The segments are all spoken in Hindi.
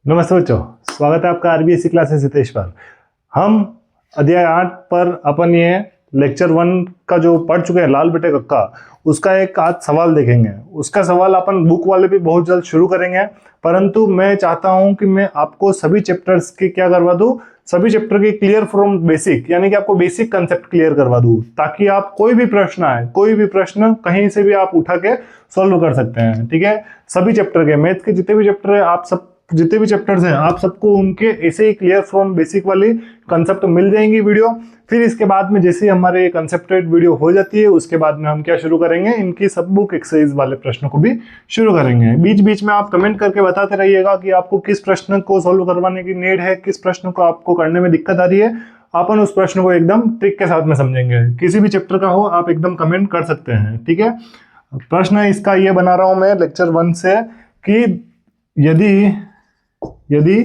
नमस्ते बच्चों, स्वागत है आपका आरबीएससी क्लासेस हितेश पर। हम अध्याय 8 पर अपन ये लेक्चर 1 का जो पढ़ चुके हैं लाल बटे कक्का, उसका एक आज सवाल देखेंगे। उसका सवाल अपन बुक वाले भी बहुत जल्द शुरू करेंगे, परंतु मैं चाहता हूं कि मैं आपको सभी चैप्टर्स की क्या करवा दूं, सभी चैप्टर की क्लियर फ्रॉम बेसिक, यानी कि आपको बेसिक कंसेप्ट क्लियर करवा दूं, ताकि आप कोई भी प्रश्न आए, कोई भी प्रश्न कहीं से भी आप उठा के सॉल्व कर सकते हैं। ठीक है, सभी चैप्टर के, मैथ के जितने भी चैप्टर है, आप सब जितने भी चैप्टर्स हैं आप सबको उनके ऐसे ही क्लियर फ्रॉम बेसिक वाली कंसेप्ट मिल जाएंगी वीडियो। फिर इसके बाद में जैसे हमारे कंसेप्टेड वीडियो हो जाती है, उसके बाद में हम क्या शुरू करेंगे, इनकी सब बुक एक्सरसाइज वाले प्रश्नों को भी शुरू करेंगे। बीच बीच में आप कमेंट करके बताते रहिएगा कि आपको किस प्रश्न को सॉल्व करवाने की नीड है, किस प्रश्न को आपको करने में दिक्कत आ रही है। अपन उस प्रश्न को एकदम ट्रिक के साथ में समझेंगे। किसी भी चैप्टर का हो आप एकदम कमेंट कर सकते हैं। ठीक है, प्रश्न इसका ये बना रहा हूं मैं लेक्चर 1 से कि यदि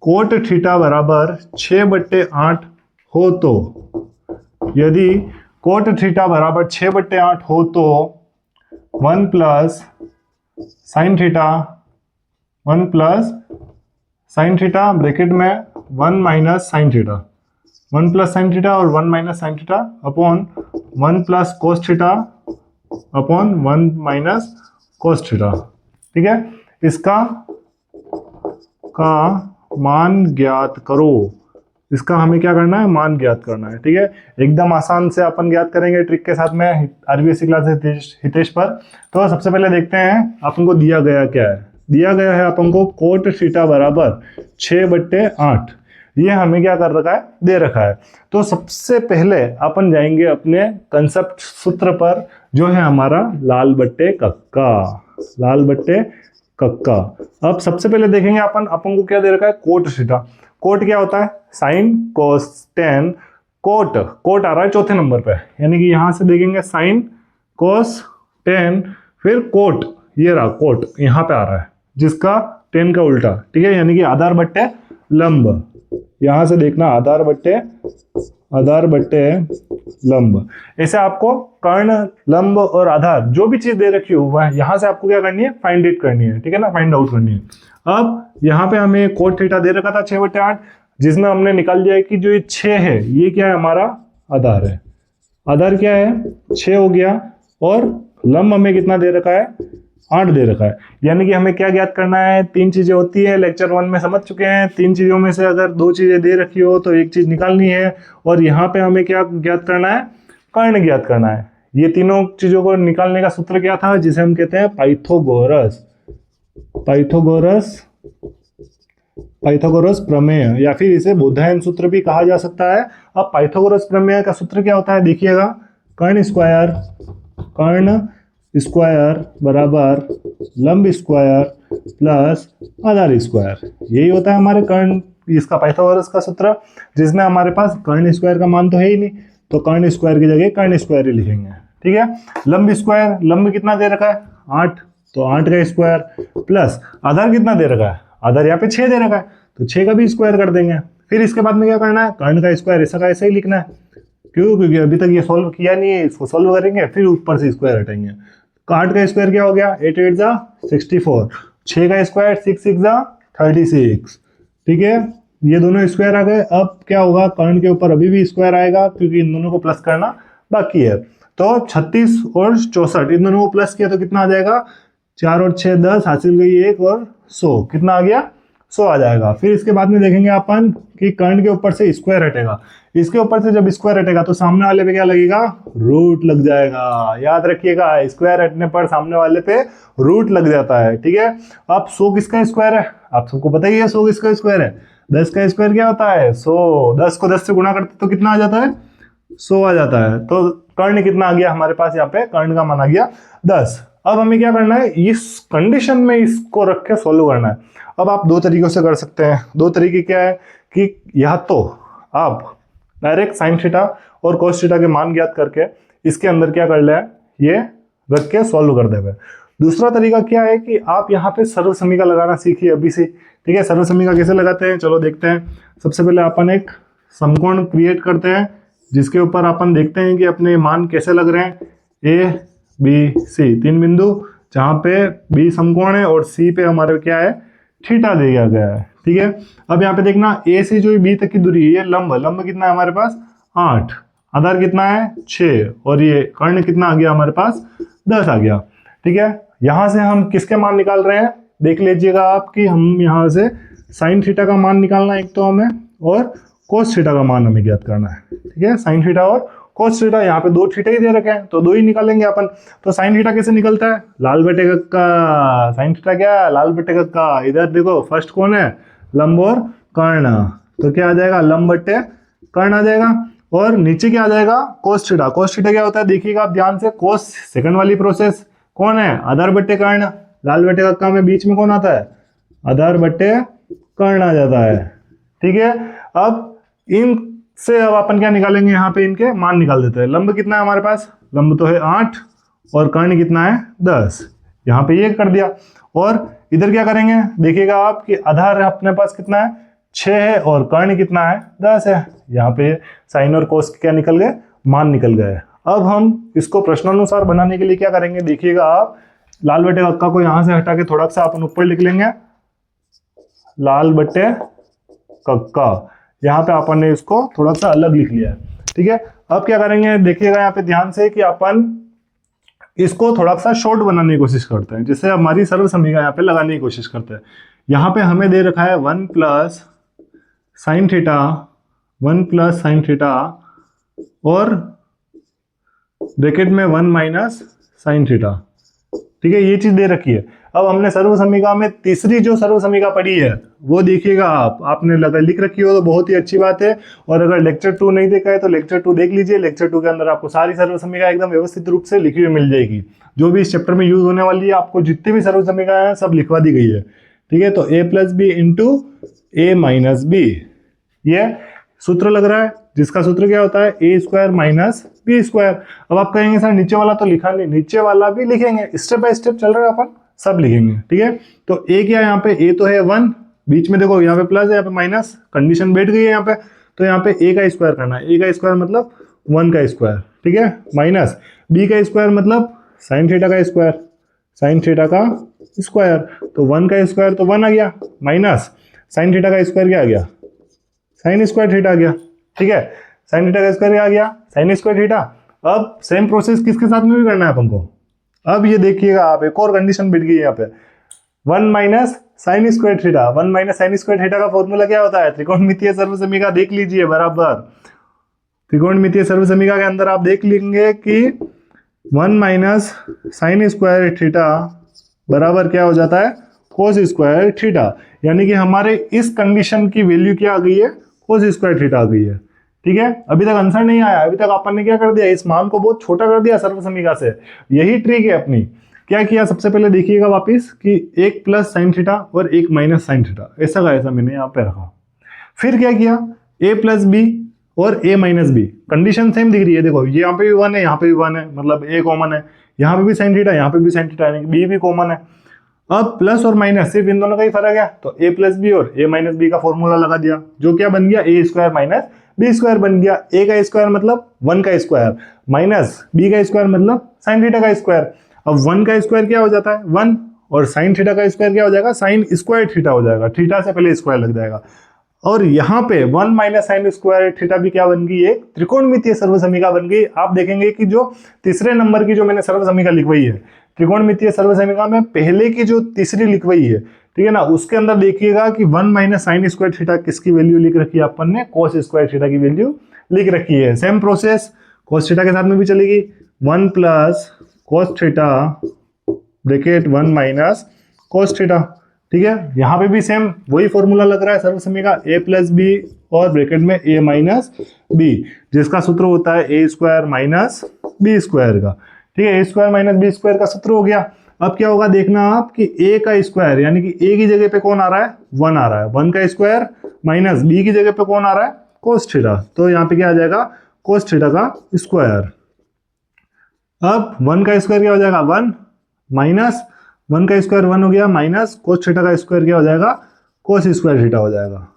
कोट थीटा बराबर 6/8 हो तो, यदि कोट थीटा बराबर 6/8 हो तो 1 प्लस साइन थीटा ब्रैकेट में 1 minus sine theta, 1 plus sine theta और 1 minus sine theta upon 1 plus cos theta upon 1 minus cos theta. ठीक है, इसका मान ज्ञात करो। इसका हमें क्या करना है, मान ज्ञात करना है। ठीक है, एकदम आसान से अपन ज्ञात करेंगे ट्रिक के साथ में आरबीएससी क्लास हितेश पर। तो सबसे पहले देखते हैं अपन को दिया गया क्या है। दिया गया है अपन को कोट थीटा बराबर 6/8। ये हमें क्या कर रखा है, दे रखा है। तो सबसे पहले अपन जाएंगे अपने कंसेप्ट सूत्र पर, जो है हमारा लाल बट्टे कक्का, लाल बट्टे कक्का। अब सबसे पहले देखेंगे अपन को क्या दे रखा है, कोट थीटा। कोट क्या होता है, साइन कोस टेन। कोट आ रहा है चौथे नंबर पे, यानी कि यहां से देखेंगे साइन कोस टेन, फिर कोट, ये रहा कोट यहां पे आ रहा है, जिसका 10 का उल्टा। ठीक है, यानी कि आधार बट्टे लंब। यहां से देखना आधार बट्टे लंब। ऐसे आपको कर्ण, लंब और आधार जो भी चीज दे रखी हो वह यहां से आपको क्या करनी है, फाइंड इट करनी है। ठीक है ना, फाइंड आउट करनी है। अब यहाँ पे हमें कोट थीटा दे रखा था 6/8, जिसमें हमने निकाल दिया है कि जो ये 6 है ये क्या है, हमारा आधार है। आधार क्या है, 6 हो गया, और लंब हमें कितना दे रखा है, 8 दे रखा है। यानी कि हमें क्या ज्ञात करना है, 3 चीजें होती है, लेक्चर 1 में समझ चुके हैं। 3 चीजों में से अगर 2 चीजें दे रखी हो तो एक चीज निकालनी है, और यहाँ पे हमें क्या ज्ञात करना है, कर्ण ज्ञात करना है। ये तीनों चीजों को निकालने का सूत्र क्या था, जिसे हम कहते हैं पाइथागोरस प्रमेय, या फिर इसे बोधायन सूत्र भी कहा जा सकता है। अब पाइथागोरस प्रमेय का सूत्र क्या होता है, देखिएगा, कर्ण स्क्वायर बराबर लंब स्क्वायर प्लस आधार स्क्वायर। यही होता है हमारे कर्ण, इसका पाइथागोरस का सूत्र, जिसमें हमारे पास कर्ण स्क्वायर का मान तो है ही नहीं, तो कर्ण स्क्वायर की जगह कर्ण स्क्वायर ही लिखेंगे। ठीक है, लंब स्क्वायर, लंब कितना दे रखा है, 8, तो 8 का स्क्वायर, प्लस आधार कितना दे रखा है, आधार यहाँ पे 6 दे रखा है, तो 6 का भी स्क्वायर कर देंगे। फिर इसके बाद में क्या करना है, कर्ण का स्क्वायर ऐसा का ऐसा ही लिखना है। क्यों, क्योंकि अभी तक ये सॉल्व किया नहीं है, इसको सॉल्व करेंगे फिर ऊपर से स्क्वायर हटाएंगे। 8 का स्क्वायर क्या हो गया, 8 8 जा 64, 6 का स्क्वायर 6 6 जा 36। ठीक है, ये दोनों स्क्वायर आ गए। अब क्या होगा, कर्ण के ऊपर अभी भी स्क्वायर आएगा, क्योंकि इन दोनों को प्लस करना बाकी है। तो 36 और 64 इन दोनों को प्लस किया तो कितना आ जाएगा, 4 और 6 10, हासिल गई 1 और 100, कितना आ गया, 100 आ जाएगा। फिर इसके बाद में देखेंगे अपन कि कर्ण के ऊपर से स्क्वायर हटेगा। इसके ऊपर से जब स्क्वायर हटेगा तो सामने वाले पे क्या लगेगा, रूट लग जाएगा। याद रखिएगा, स्क्वायर हटने पर सामने वाले पे रूट लग जाता है। ठीक है, अब 100 किसका स्क्वायर है, आप सबको पता ही है 100 किसका स्क्वायर है। 10 का स्क्वायर क्या होता है, 100। 10 को 10 से गुणा करते तो कितना आ जाता है, 100 आ जाता है। तो कर्ण कितना आ गया हमारे पास, यहाँ पे कर्ण का मान आ गया 10। अब हमें क्या करना है, इस कंडीशन में इसको रख के सोल्व करना है। अब आप 2 तरीकों से कर सकते हैं। 2 तरीके क्या है कि या तो आप डायरेक्ट साइन थीटा और कोस थीटा के मान ज्ञात करके इसके अंदर क्या कर ले, ये रख के सॉल्व कर देंगे। दूसरा तरीका क्या है कि आप यहाँ पे सर्व समीका लगाना सीखिए अभी से। ठीक है, सर्व समीका कैसे लगाते हैं, चलो देखते हैं। सबसे पहले अपन एक समकोण क्रिएट करते हैं, जिसके ऊपर अपन देखते हैं कि अपने मान कैसे लग रहे हैं। ए बी सी 3 बिंदु, जहाँ पे बी समकोण है और सी पे हमारे क्या है, थीटा दिया गया है। ठीक है, अब यहाँ पे देखना ए से जो बी तक की दूरी है, ये लंब कितना है हमारे पास 8, आधार कितना है 6, और ये कर्ण कितना आ गया हमारे पास 10 आ गया। ठीक है, यहां से हम किसके मान निकाल रहे हैं देख लीजिएगा आप कि हम यहाँ से साइन थीटा का मान निकालना है एक तो हमें, और कोस थीटा का मान हमें ज्ञात करना है। ठीक है, साइन थीटा और कोस थीटा, यहाँ पे 2 थीटा ही दे रखे हैं तो 2 ही निकालेंगे अपन। तो साइन थीटा कैसे निकलता है, लाल बटे का साइन थीटा क्या, लाल बटे का। इधर देखो फर्स्ट कौन है, लंब और कर्ण, तो क्या आ जाएगा लंब बटे कर्ण आ जाएगा। और नीचे क्या आ जाएगा कोस थीटा। कोस थीटा क्या होता है देखिएगा आप ध्यान से, कोस सेकंड वाली प्रोसेस कौन है, आधार बट्टे कर्ण। लाल बटे का में बीच में कौन आता है, आधार बट्टे कर्ण आ जाता है। ठीक है, अब इन से अब अपन क्या निकालेंगे, यहाँ पे इनके मान निकाल देते हैं। लंब कितना है हमारे पास, लंब तो है 8 और कर्ण कितना है 10, यहाँ पे ये कर दिया। और इधर क्या करेंगे देखिएगा आप कि आधार अपने पास कितना है 6 है और कर्ण कितना है 10 है। यहाँ पे साइन और कोस क्या निकल गए, मान निकल गए। अब हम इसको प्रश्नानुसार बनाने के लिए क्या करेंगे देखिएगा आप, लाल बटे कक्का को यहाँ से हटा के थोड़ा सा अपन ऊपर लिख लेंगे, लाल बटे कक्का। यहाँ पे अपन ने इसको थोड़ा सा अलग लिख लिया है। ठीक है, अब क्या करेंगे देखिएगा यहाँ पे ध्यान से कि अपन इसको थोड़ा सा शॉर्ट बनाने की कोशिश करते हैं, जिससे हमारी सर्व समीकरण यहाँ पे लगाने की कोशिश करते हैं। यहाँ पे हमें दे रखा है 1 plus sine theta, 1 plus sine theta और ब्रैकेट में 1 माइनस साइन थीटा। ठीक है, ये चीज दे रखी है। अब हमने सर्व समीकरण में तीसरी जो सर्व समीकरण पढ़ी है वो देखिएगा आप, आपने लगा लिख रखी हो तो बहुत ही अच्छी बात है। और अगर लेक्चर 2 नहीं देखा है तो लेक्चर 2 देख लीजिए। लेक्चर 2 के अंदर आपको सारी सर्व समीकरण एकदम व्यवस्थित रूप से लिखी हुई मिल जाएगी, जो भी इस चैप्टर में यूज होने वाली है। आपको जितनी भी सर्व समीकरण है सब लिखवा दी गई है। ठीक है, तो a plus B into A minus B, ये सूत्र लग रहा है, जिसका सूत्र क्या होता है ए स्क्वायर माइनस बी स्क्वायर। अब आप कहेंगे सर नीचे वाला तो लिखा नहीं, नीचे वाला भी लिखेंगे, स्टेप बाय स्टेप चल रहा है, अपन सब लिखेंगे। ठीक है, तो ए क्या यहाँ पे, ए तो है 1, बीच में देखो यहाँ पे प्लस है यहाँ पे माइनस, कंडीशन बैठ गई है यहाँ पे, तो यहाँ पे ए का स्क्वायर करना है। ए का स्क्वायर मतलब 1 का स्क्वायर। ठीक है, माइनस बी का स्क्वायर मतलब साइन थीटा का स्क्वायर, साइन थीटा का स्क्वायर, तो 1 का स्क्वायर तो 1 आ गया, माइनस साइन थीटा का स्क्वायर क्या आ गया, साइन स्क्वायर थीटा आ गया। ठीक है, साइन थीटा का स्क्वायर क्या आ गया, साइन स्क्वायर थीटा। अब सेम प्रोसेस किसके साथ में भी करना है अपन को। अब ये देखिएगा आप, एक और कंडीशन बैठ गई यहाँ पे, 1 minus sine square theta. 1 minus sine square theta का फॉर्मूला क्या होता है, त्रिकोणमितीय सर्व समीकरण देख लीजिए बराबर। त्रिकोणमितीय सर्व समीकरण के अंदर आप देख लेंगे कि 1 माइनस साइन स्क्वायर थीटा बराबर क्या हो जाता है, कोस स्क्वायर थीटा। यानी कि हमारे इस कंडीशन की वैल्यू क्या आ गई है, कोस स्क्वायर थीटा आ गई है। ठीक है, अभी तक आंसर नहीं आया, अभी तक अपन ने क्या कर दिया, इस मान को बहुत छोटा कर दिया सर्व समीकरण से। यही ट्रिक है अपनी। क्या किया, सबसे पहले देखिएगा वापिस कि 1 प्लस साइन थीटा और 1 माइनस साइन थीटा, ऐसा का ऐसा मैंने यहाँ पे रखा। फिर क्या किया, a प्लस बी और a minus B, condition same दिख रही है, देखो ये यहाँ पे भी 1 है, यहाँ पे भी 1 है, मतलब a कॉमन है, यहाँ पे भी साइन थीटा, यहाँ पे भी साइन थीटा, b भी कॉमन है। अब प्लस और माइनस सिर्फ इन दोनों का ही फर्क है, तो a प्लस बी और a माइनस बी का फॉर्मूला लगा दिया, जो क्या बन गया a square minus B square बन गया। a का स्क्वायर मतलब 1 का स्क्वायर, माइनस b का स्क्वायर मतलब साइन थीटा का स्क्वायर। अब 1 का स्क्वायर क्या हो जाता है 1, और साइन थीटा का स्क्वायर क्या हो जाएगा, साइन स्क्वायर थीटा हो जाएगा, थीटा से पहले स्क्वायर लग जाएगा। और यहाँ पे 1 माइनस साइन स्क्वायर थीटा भी क्या बन गई, एक त्रिकोणमितीय सर्व समीकरण बन गई। आप देखेंगे कि जो तीसरे नंबर की जो मैंने सर्व समीकरण लिखवाई है त्रिकोणमितीय सर्व समीकरण में, पहले की जो तीसरी लिखवाई है, ठीक है ना, उसके अंदर देखिएगा कि 1 माइनस साइन स्क्वायर थीटा किसकी वैल्यू लिख रखी है अपन ने, कोस स्क्वायर थीटा की वैल्यू लिख रखी है। सेम प्रोसेस कोस थीटा के साथ में भी चलेगी, 1 plus cos theta bracket 1 minus cos theta. ठीक है, यहाँ पे भी सेम वही फॉर्मूला लग रहा है सर्व समीकरण, a प्लस बी और ब्रैकेट में a माइनस बी, जिसका सूत्र होता है a square minus B square का। ठीक है, a square minus B square का सूत्र हो गया। अब क्या होगा देखना आप कि a का स्क्वायर, यानी कि a की जगह पे कौन आ रहा है 1 आ रहा है, 1 का स्क्वायर माइनस b की जगह पे कौन आ रहा है कोस थीटा, तो यहाँ पे क्या आ जाएगा कोस थीटा का स्क्वायर। अब 1 का स्क्वायर क्या हो जाएगा 1 माइनस 1 का स्क्वायर 1 हो गया, माइनस कोस थीटा का स्क्वायर क्या हो जाएगा कोस स्क्वायर थीटा हो जाएगा।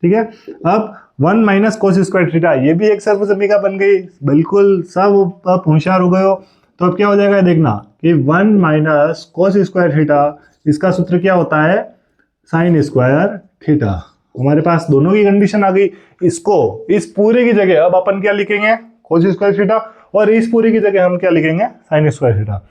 ठीक है, अब 1 माइनस कोस स्क्वायर थीटा, ये भी एक सर्व समीकरण बन गई, बिल्कुल सब आप होशियार हो गए हो। तो अब क्या हो जाएगा देखना कि 1 माइनस कोस स्क्वायर थीटा, इसका सूत्र क्या होता है साइन स्क्वायर थीटा। हमारे पास दोनों की कंडीशन आ गई। इसको इस पूरे की जगह अब अपन क्या लिखेंगे, कोस स्क्वायर थीटा, और इस पूरे की जगह हम क्या लिखेंगे, साइन स्क्वायर थीटा।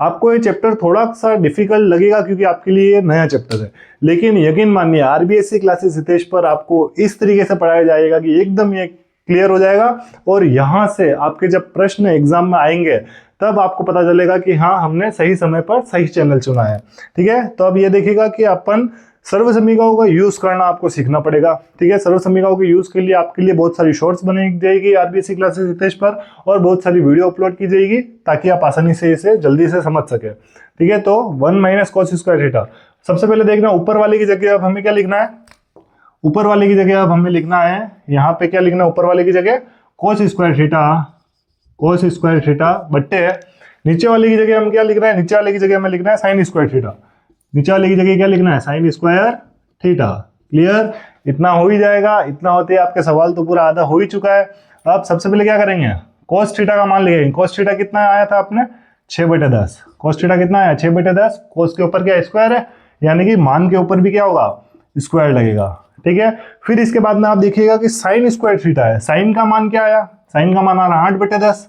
आपको ये चैप्टर थोड़ा सा डिफिकल्ट लगेगा क्योंकि आपके लिए ये नया चैप्टर है, लेकिन यकीन मानिए आरबीएससी क्लासेस हितेश पर आपको इस तरीके से पढ़ाया जाएगा कि एकदम ये क्लियर हो जाएगा। और यहाँ से आपके जब प्रश्न एग्जाम में आएंगे तब आपको पता चलेगा कि हाँ हमने सही समय पर सही चैनल चुना है। ठीक है, तो अब ये देखिएगा कि अपन सर्व समीकरणों का यूज करना आपको सीखना पड़ेगा। ठीक है, सर्व समीकरणों के यूज के लिए आपके लिए बहुत सारी शॉर्ट्स बनाई जाएगी आरबीएससी क्लासेस हितेश पर, और बहुत सारी वीडियो अपलोड की जाएगी ताकि आप आसानी से इसे जल्दी से समझ सके। ठीक है, तो 1 माइनस कॉस स्क्वायर थीटा। सबसे पहले देखना ऊपर वाले की जगह अब हमें क्या लिखना है, ऊपर वाले की जगह अब हमें लिखना है, यहाँ पे क्या लिखना है, ऊपर वाले की जगह cos square theta, cos square theta बट्टे नीचे वाले की जगह हम क्या लिख रहे हैं, नीचे वाले की जगह हमें लिखना है साइन स्क्वायर थीटा। नीचे वाले की जगह क्या लिखना है, साइन स्क्वायर थीटा। क्लियर, इतना हो ही जाएगा। इतना होते ही आपके सवाल तो पूरा आधा हो ही चुका है। अब सबसे पहले क्या करेंगे, कॉस थीटा का मान लिखेंगे। कॉस थीटा कितना आया था आपने, 6/10। कॉस थीटा कितना आया, 6/10। कॉस के ऊपर क्या स्क्वायर है, यानी कि मान के ऊपर भी क्या होगा, स्क्वायर लगेगा। ठीक है, फिर इसके बाद में आप देखिएगा कि साइन स्क्वायर थीटा है। साइन का मान क्या आया, साइन का मान आ रहा है 8/10,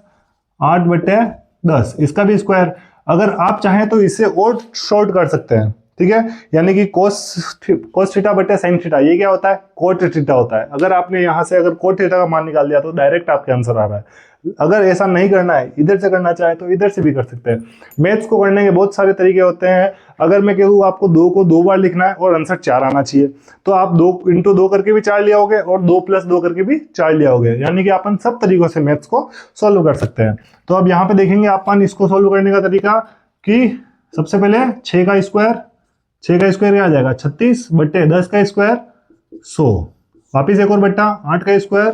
8/10। इसका भी स्क्वायर। अगर आप चाहें तो इसे और शॉर्ट कर सकते हैं। ठीक है, यानी कि कोस थीटा बटे साइन थीटा, ये क्या होता है, कोट थीटा होता है। अगर आपने यहां से अगर कोट थीटा का मान निकाल दिया तो डायरेक्ट आपके आंसर आ रहा है। अगर ऐसा नहीं करना है, इधर से करना चाहे तो इधर से भी कर सकते हैं। मैथ्स को करने के बहुत सारे तरीके होते हैं। अगर मैं कहूँ आपको 2 को 2 बार लिखना है और आंसर 4 आना चाहिए, तो आप 2 × 2 करके भी 4 लिया होगे और 2 + 2 करके भी 4 लिया होगे। यानी कि अपन सब तरीकों से मैथ्स को सॉल्व कर सकते हैं। तो अब यहाँ पे देखेंगे अपन इसको सॉल्व करने का तरीका कि सबसे पहले 6 का स्क्वायर, 6 का स्क्वायर क्या आ जाएगा, 36/10 का स्क्वायर 100। वापिस एक और बट्टा, 8 का स्क्वायर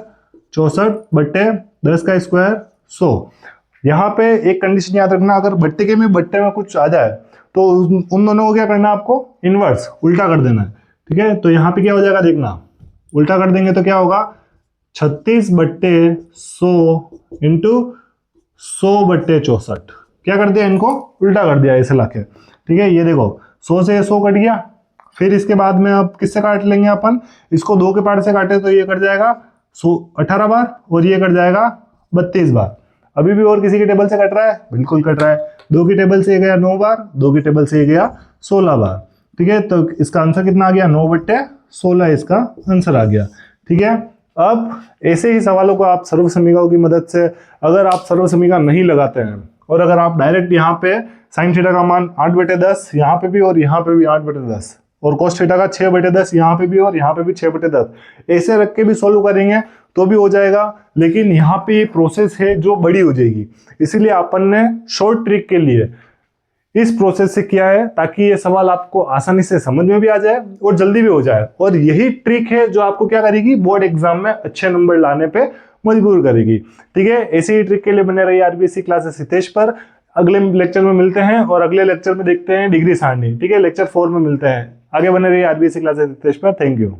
64/10 का स्क्वायर 100। यहाँ पे एक कंडीशन याद रखना, अगर बट्टे में कुछ आ जाए तो उन दोनों को क्या करना है, आपको इनवर्स उल्टा कर देना है। ठीक है, तो यहाँ पे क्या हो जाएगा, देखना उल्टा कर देंगे तो क्या होगा, 36/100 × 100/64। क्या कर दिया, इनको उल्टा कर दिया ऐसे लाके। ठीक है, ये देखो 100 से 100 कट गया। फिर इसके बाद में अब किससे काट लेंगे अपन, इसको 2 के पार्ट से काटे तो ये कट जाएगा 18 बार और ये कट जाएगा 32 बार। अभी भी और किसी की टेबल से कट रहा है, बिल्कुल कट रहा है। 2 की टेबल से ये गया 9 बार, 2 की टेबल से ये गया 16 बार। ठीक है, तो इसका आंसर कितना आ गया, 9/16 इसका आंसर आ गया। ठीक है, अब ऐसे ही सवालों को आप सर्व समीकरणों की मदद से, अगर आप सर्व समीकरण नहीं लगाते हैं और अगर आप डायरेक्ट यहाँ पे साइन थीटा का मान 8/10 यहाँ पे भी और यहाँ पे भी 8/10 और कोस थीटा का 6/10 यहाँ पे भी और यहाँ पे भी 6/10 ऐसे रख के भी सॉल्व करेंगे तो भी हो जाएगा। लेकिन यहाँ पे ये प्रोसेस है जो बड़ी हो जाएगी, इसीलिए अपन ने शॉर्ट ट्रिक के लिए इस प्रोसेस से किया है ताकि ये सवाल आपको आसानी से समझ में भी आ जाए और जल्दी भी हो जाए। और यही ट्रिक है जो आपको क्या करेगी, बोर्ड एग्जाम में अच्छे नंबर लाने पे मजबूर करेगी। ठीक है, ऐसी ही ट्रिक के लिए बने रहिए आरबीएससी क्लासेस हितेश पर। अगले लेक्चर में मिलते हैं और अगले लेक्चर में देखते हैं डिग्री सारणी। ठीक है, लेक्चर 4 में मिलते हैं। आगे बने रहिए आरबीएससी क्लासेस हितेश पर। Thank you.